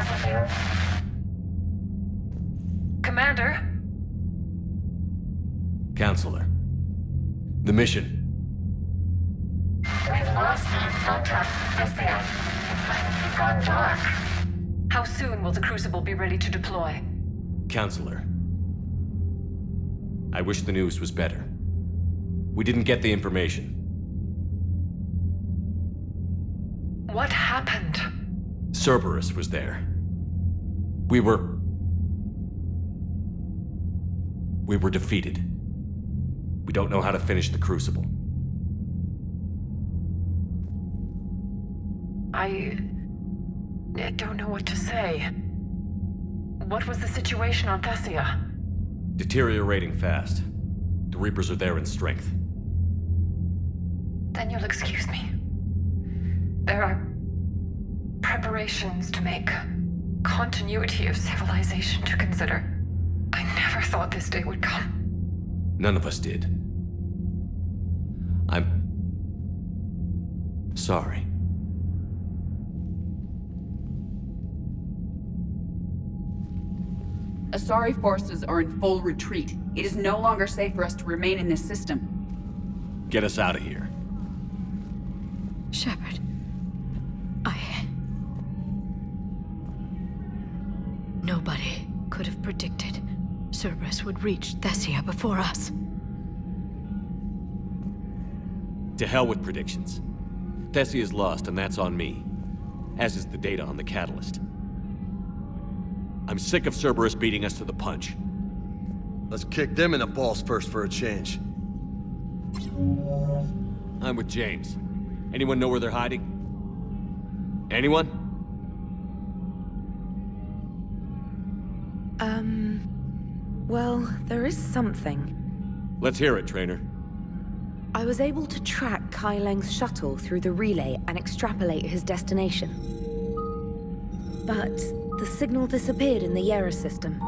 discuss with you? Commander? Counselor. The mission. We've lost contact with Thessia. It's gone dark. How soon will the Crucible be ready to deploy? Counselor. I wish the news was better. We didn't get the information. What happened? Cerberus was there. We were defeated. We don't know how to finish the Crucible. I don't know what to say. What was the situation on Thessia? Deteriorating fast. The Reapers are there in strength. Then you'll excuse me. There are preparations to make, continuity of civilization to consider. I never thought this day would come. None of us did. I'm sorry. Asari forces are in full retreat. It is no longer safe for us to remain in this system. Get us out of here. Shepard. Nobody could have predicted Cerberus would reach Thessia before us. To hell with predictions. Thessia is lost, and that's on me. As is the data on the Catalyst. I'm sick of Cerberus beating us to the punch. Let's kick them in the balls first for a change. I'm with James. Anyone know where they're hiding? Anyone? Well, there is something. Let's hear it, Trainer. I was able to track Kai Leng's shuttle through the relay and extrapolate his destination. But the signal disappeared in the Yera system.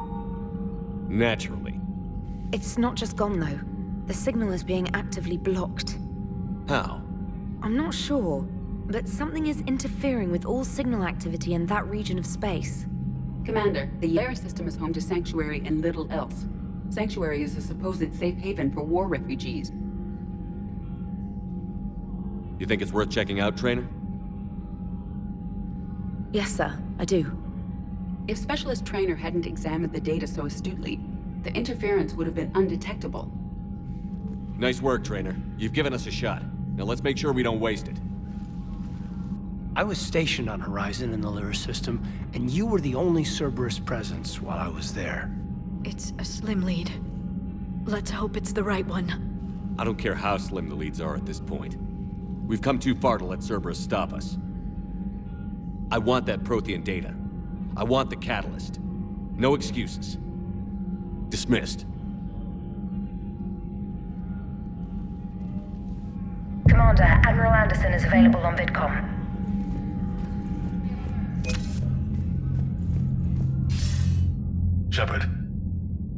Naturally. It's not just gone, though. The signal is being actively blocked. How? I'm not sure, but something is interfering with all signal activity in that region of space. Commander, the Yera system is home to Sanctuary and little else. Sanctuary is a supposed safe haven for war refugees. You think it's worth checking out, Trainer? Yes, sir, I do. If Specialist Trainer hadn't examined the data so astutely, the interference would have been undetectable. Nice work, Trainer. You've given us a shot. Now let's make sure we don't waste it. I was stationed on Horizon in the Lyra system, and you were the only Cerberus presence while I was there. It's a slim lead. Let's hope it's the right one. I don't care how slim the leads are at this point. We've come too far to let Cerberus stop us. I want that Prothean data. I want the Catalyst. No excuses. Dismissed. Commander, Admiral Anderson is available on VidCom. Shepard,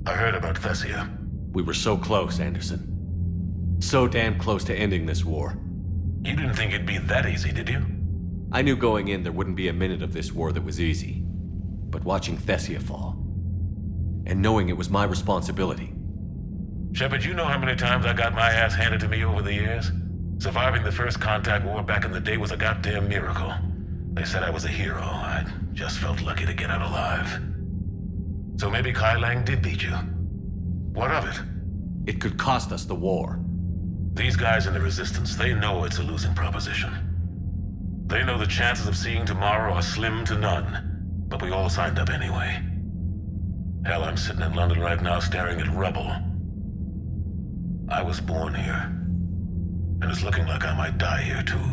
I heard about Thessia. We were so close, Anderson. So damn close to ending this war. You didn't think it'd be that easy, did you? I knew going in there wouldn't be a minute of this war that was easy. But watching Thessia fall, and knowing it was my responsibility. Shepard, you know how many times I got my ass handed to me over the years? Surviving the first contact war back in the day was a goddamn miracle. They said I was a hero. I just felt lucky to get out alive. So maybe Kai Lang did beat you. What of it? It could cost us the war. These guys in the Resistance, they know it's a losing proposition. They know the chances of seeing tomorrow are slim to none, but we all signed up anyway. Hell, I'm sitting in London right now staring at rubble. I was born here, and it's looking like I might die here too.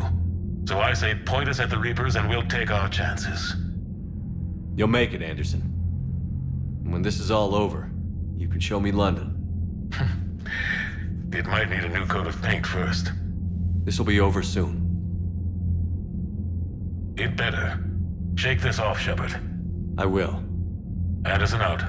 So I say point us at the Reapers and we'll take our chances. You'll make it, Anderson. And when this is all over, you can show me London. It might need a new coat of paint first. This'll be over soon. It better. Shake this off, Shepard. I will. Anderson out.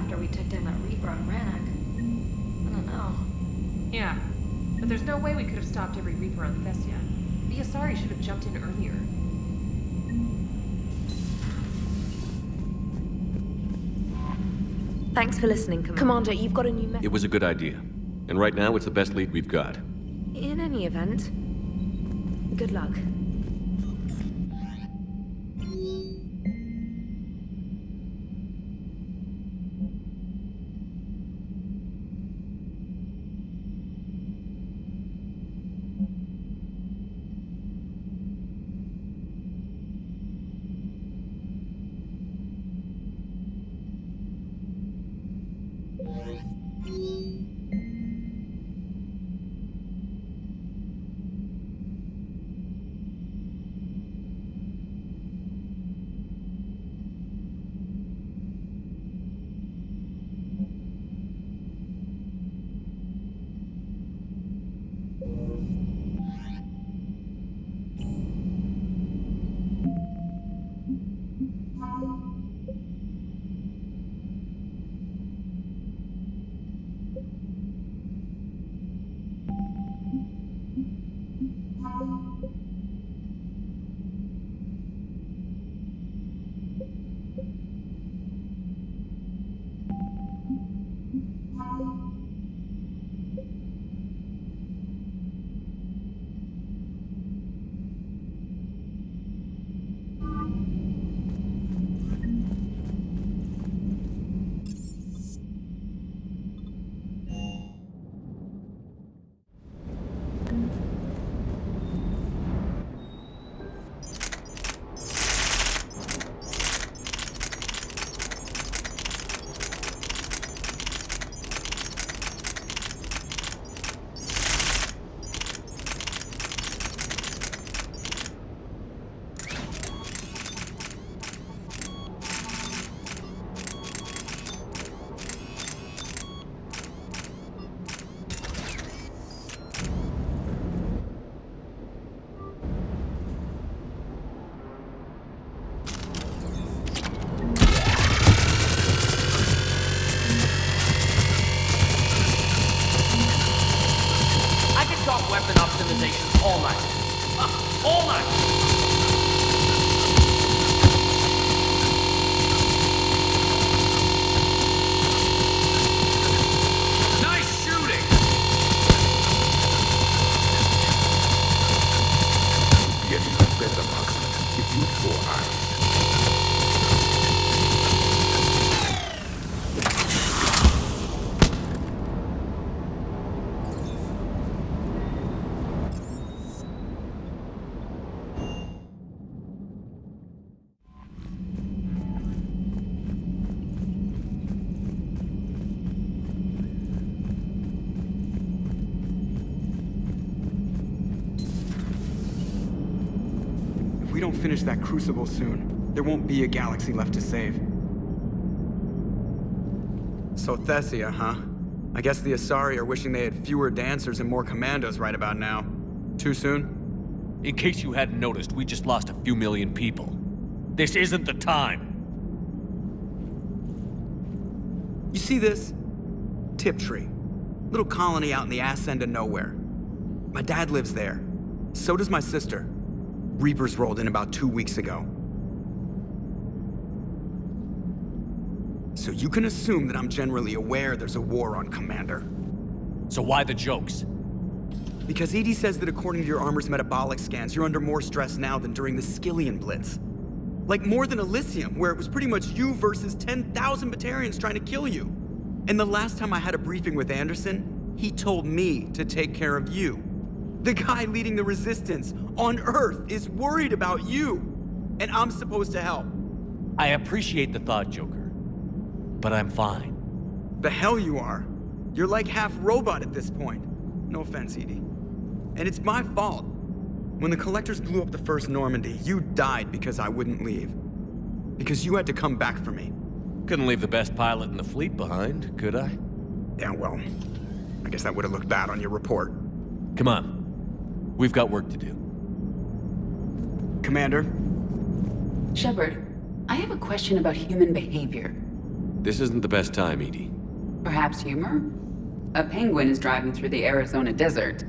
after we took down that Reaper on Rannoch. I don't know. Yeah, but there's no way we could have stopped every Reaper on Thessia. The Asari should have jumped in earlier. Thanks for listening, Commander. You've got a new message. It was a good idea. And right now, it's the best lead we've got. In any event, good luck. Weapon optimizations all night. All night! If we don't finish that crucible soon, there won't be a galaxy left to save. So Thessia, huh? I guess the Asari are wishing they had fewer dancers and more commandos right about now. Too soon? In case you hadn't noticed, we just lost a few million people. This isn't the time. You see this? Tiptree. Little colony out in the ass end of nowhere. My dad lives there. So does my sister. Reapers rolled in about 2 weeks ago. So you can assume that I'm generally aware there's a war on, Commander. So why the jokes? Because EDI says that according to your armor's metabolic scans, you're under more stress now than during the Skillian Blitz. Like more than Elysium, where it was pretty much you versus 10,000 Batarians trying to kill you. And the last time I had a briefing with Anderson, he told me to take care of you. The guy leading the resistance on Earth is worried about you, and I'm supposed to help. I appreciate the thought, Joker. But I'm fine. The hell you are. You're like half robot at this point. No offense, EDI. And it's my fault. When the Collectors blew up the first Normandy, you died because I wouldn't leave. Because you had to come back for me. Couldn't leave the best pilot in the fleet behind, could I? Yeah, well, I guess that would have looked bad on your report. Come on. We've got work to do. Commander? Shepard, I have a question about human behavior. This isn't the best time, Edie. Perhaps humor? A penguin is driving through the Arizona desert.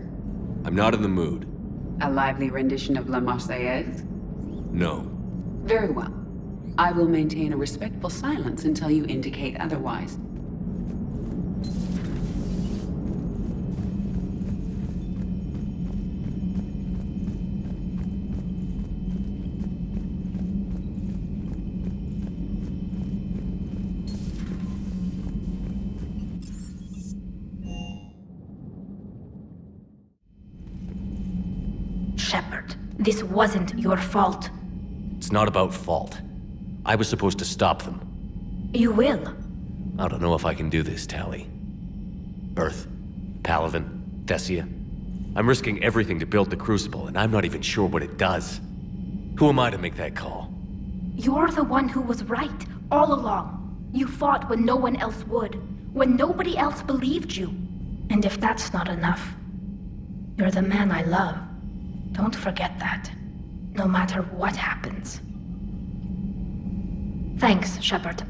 I'm not in the mood. A lively rendition of La Marseillaise? No. Very well. I will maintain a respectful silence until you indicate otherwise. Shepard, this wasn't your fault. It's not about fault. I was supposed to stop them. You will. I don't know if I can do this, Tali. Earth, Palaven, Thessia. I'm risking everything to build the Crucible, and I'm not even sure what it does. Who am I to make that call? You're the one who was right, all along. You fought when no one else would, when nobody else believed you. And if that's not enough, you're the man I love. Don't forget that, no matter what happens. Thanks, Shepard.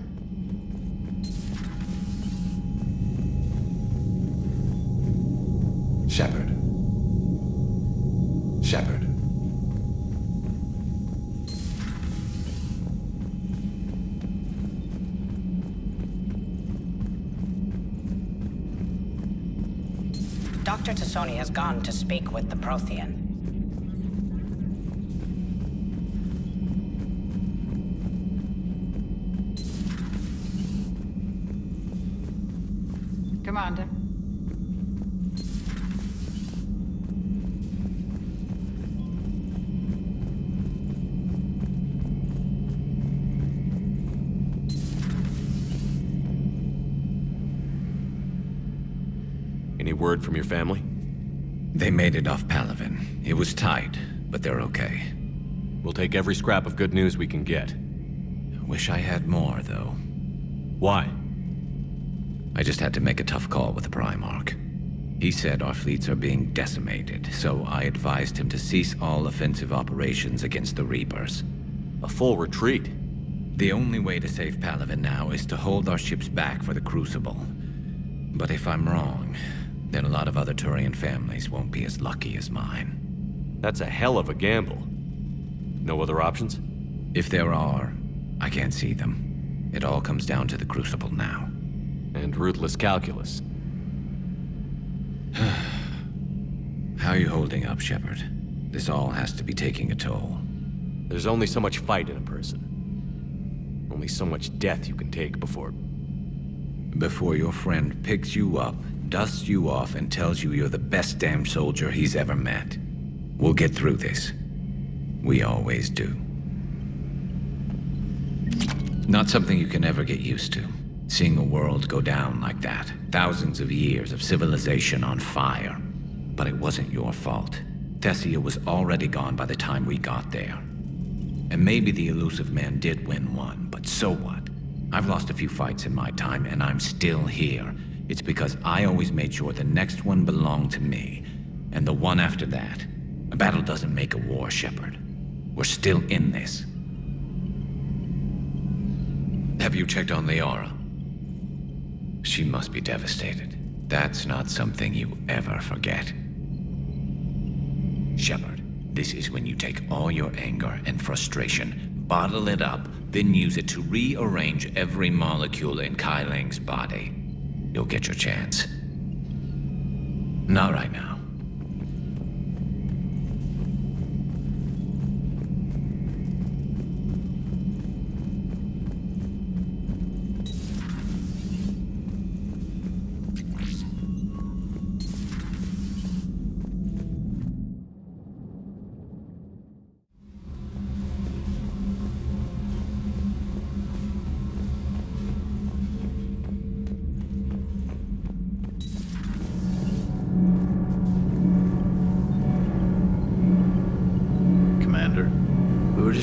Shepard. Shepard. Dr. T'Soni has gone to speak with the Prothean. Commander. Any word from your family? They made it off Palaven. It was tight, but they're okay. We'll take every scrap of good news we can get. Wish I had more, though. Why? I just had to make a tough call with the Primarch. He said our fleets are being decimated, so I advised him to cease all offensive operations against the Reapers. A full retreat? The only way to save Palaven now is to hold our ships back for the Crucible. But if I'm wrong, then a lot of other Turian families won't be as lucky as mine. That's a hell of a gamble. No other options? If there are, I can't see them. It all comes down to the Crucible now. And ruthless calculus. How are you holding up, Shepard? This all has to be taking a toll. There's only so much fight in a person. Only so much death you can take before your friend picks you up, dusts you off, and tells you you're the best damn soldier he's ever met. We'll get through this. We always do. Not something you can ever get used to. Seeing a world go down like that. Thousands of years of civilization on fire. But it wasn't your fault. Thessia was already gone by the time we got there. And maybe the Illusive Man did win one, but so what? I've lost a few fights in my time, and I'm still here. It's because I always made sure the next one belonged to me. And the one after that. A battle doesn't make a war, Shepard. We're still in this. Have you checked on Liara? She must be devastated. That's not something you ever forget. Shepard, this is when you take all your anger and frustration, bottle it up, then use it to rearrange every molecule in Kai Leng's body. You'll get your chance. Not right now.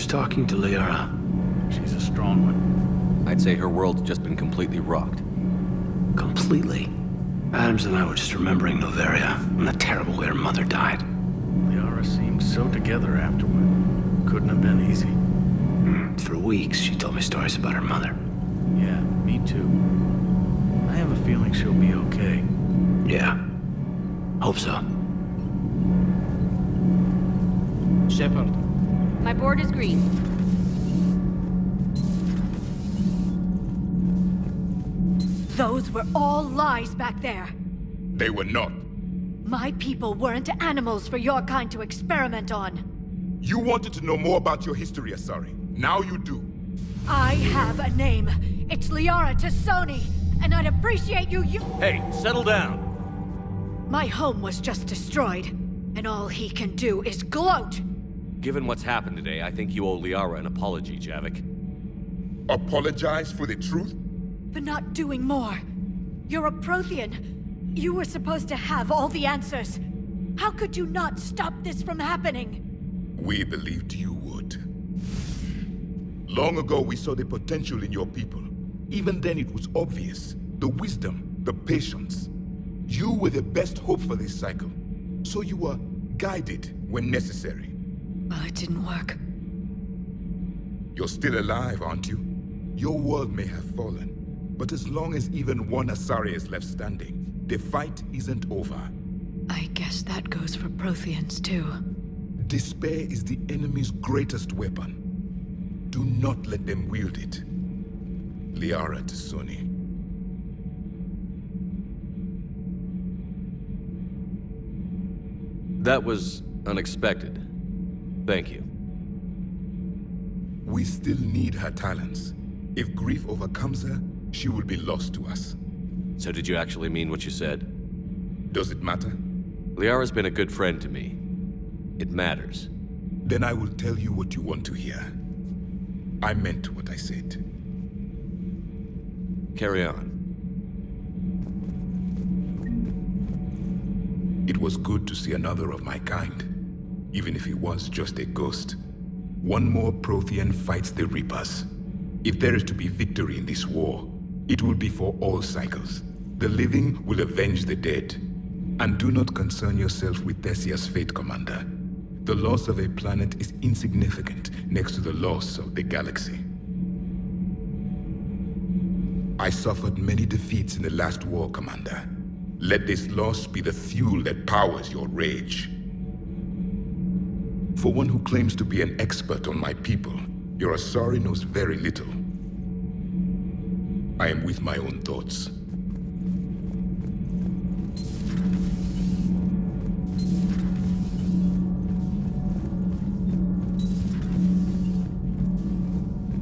Talking to Liara. She's a strong one. I'd say her world's just been completely rocked. Completely? Adams and I were just remembering Noveria and the terrible way her mother died. Liara seemed so together afterward. Couldn't have been easy. For weeks, she told me stories about her mother. Yeah, me too. too. I have a feeling she'll be okay. Yeah. Hope so. Shepard. My board is green. Those were all lies back there. They were not. My people weren't animals for your kind to experiment on. You wanted to know more about your history, Asari. Now you do. I have a name. It's Liara Tassoni, and I'd appreciate you. Hey, settle down. My home was just destroyed, and all he can do is gloat. Given what's happened today, I think you owe Liara an apology, Javik. Apologize for the truth? For not doing more. You're a Prothean. You were supposed to have all the answers. How could you not stop this from happening? We believed you would. Long ago, we saw the potential in your people. Even then, it was obvious. The wisdom, the patience. You were the best hope for this cycle. So you were guided when necessary. Well, it didn't work. You're still alive, aren't you? Your world may have fallen. But as long as even one Asari is left standing, the fight isn't over. I guess that goes for Protheans, too. Despair is the enemy's greatest weapon. Do not let them wield it. Liara Tassoni. That was unexpected. Thank you. We still need her talents. If grief overcomes her, she will be lost to us. So did you actually mean what you said? Does it matter? Liara's been a good friend to me. It matters. Then I will tell you what you want to hear. I meant what I said. Carry on. It was good to see another of my kind, even if he was just a ghost. One more Prothean fights the Reapers. If there is to be victory in this war, it will be for all cycles. The living will avenge the dead. And do not concern yourself with Thessia's fate, Commander. The loss of a planet is insignificant next to the loss of the galaxy. I suffered many defeats in the last war, Commander. Let this loss be the fuel that powers your rage. For one who claims to be an expert on my people, your Asari knows very little. I am with my own thoughts.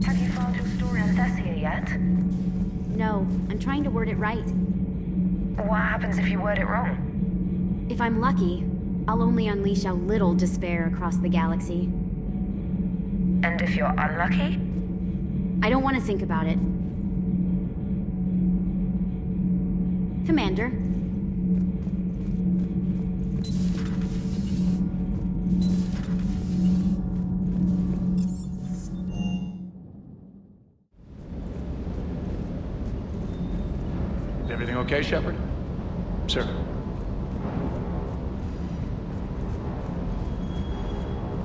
Have you found your story on Thessia yet? No, I'm trying to word it right. What happens if you word it wrong? If I'm lucky, I'll only unleash a little despair across the galaxy. And if you're unlucky? I don't want to think about it. Commander. Everything okay, Shepard? Sir.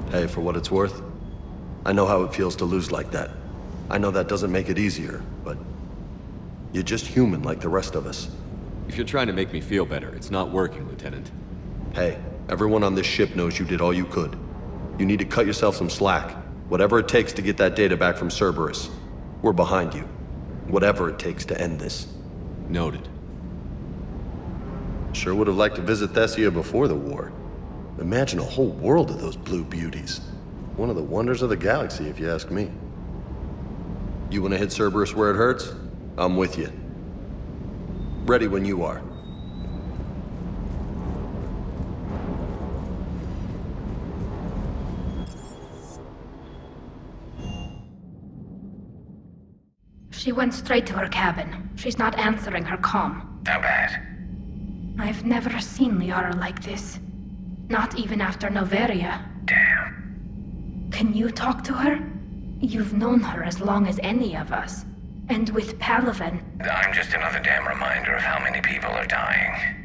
Hey, for what it's worth, I know how it feels to lose like that. I know that doesn't make it easier, but you're just human like the rest of us. If you're trying to make me feel better, it's not working, Lieutenant. Hey, everyone on this ship knows you did all you could. You need to cut yourself some slack. Whatever it takes to get that data back from Cerberus. We're behind you. Whatever it takes to end this. Noted. Sure would have liked to visit Thessia before the war. Imagine a whole world of those blue beauties. One of the wonders of the galaxy, if you ask me. You want to hit Cerberus where it hurts? I'm with you. Ready when you are. She went straight to her cabin. She's not answering her comm. How bad? I've never seen Liara like this. Not even after Noveria. Damn. Can you talk to her? You've known her as long as any of us. And with Palaven... I'm just another damn reminder of how many people are dying.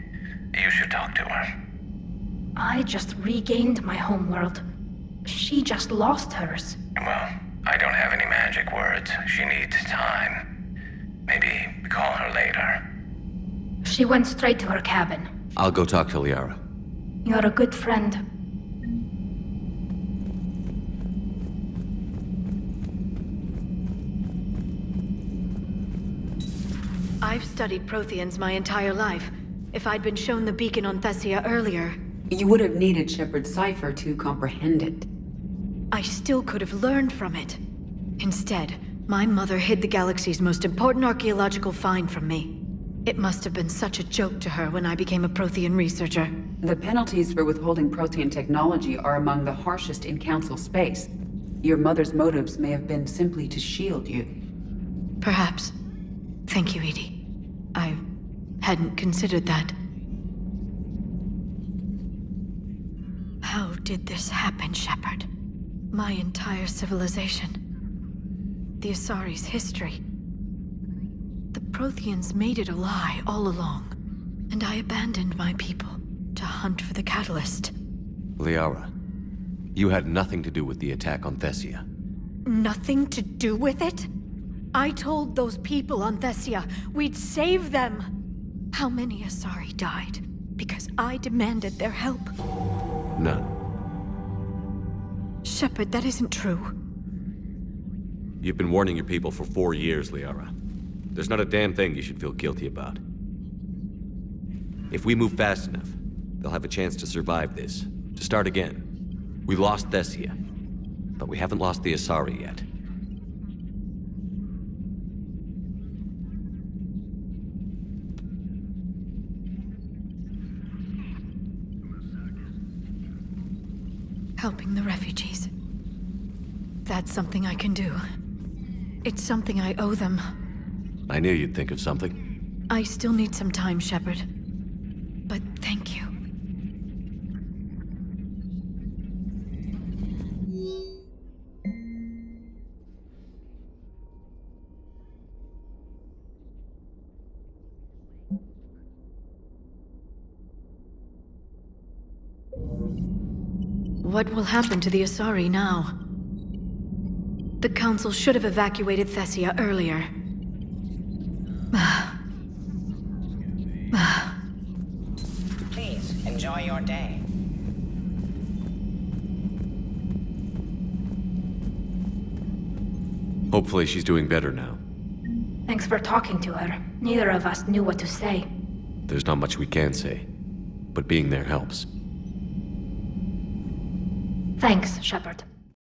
You should talk to her. I just regained my homeworld. She just lost hers. Well, I don't have any magic words. She needs time. Maybe She went straight to her cabin. I'll go talk to Liara. You're a good friend. I've studied Protheans my entire life. If I'd been shown the beacon on Thessia earlier... You would have needed Shepard's cipher to comprehend it. I still could have learned from it. Instead, my mother hid the galaxy's most important archaeological find from me. It must have been such a joke to her when I became a Prothean researcher. The penalties for withholding Prothean technology are among the harshest in Council space. Your mother's motives may have been simply to shield you. Perhaps. Thank you, EDI. I hadn't considered that. How did this happen, Shepard? My entire civilization. The Asari's history. The Protheans made it a lie all along, and I abandoned my people to hunt for the catalyst. Liara, you had nothing to do with the attack on Thessia. Nothing to do with it? I told those people on Thessia we'd save them. How many Asari died because I demanded their help? None. Shepard, that isn't true. You've been warning your people for 4 years, Liara. There's not a damn thing you should feel guilty about. If we move fast enough, they'll have a chance to survive this, to start again. We lost Thessia, but we haven't lost the Asari yet. Helping the refugees. That's something I can do. It's something I owe them. I knew you'd think of something. I still need some time, Shepard. But thank you. What will happen to the Asari now? The Council should have evacuated Thessia earlier. Please, enjoy your day. Hopefully she's doing better now. Thanks for talking to her. Neither of us knew what to say. There's not much we can say, but being there helps. Thanks, Shepard.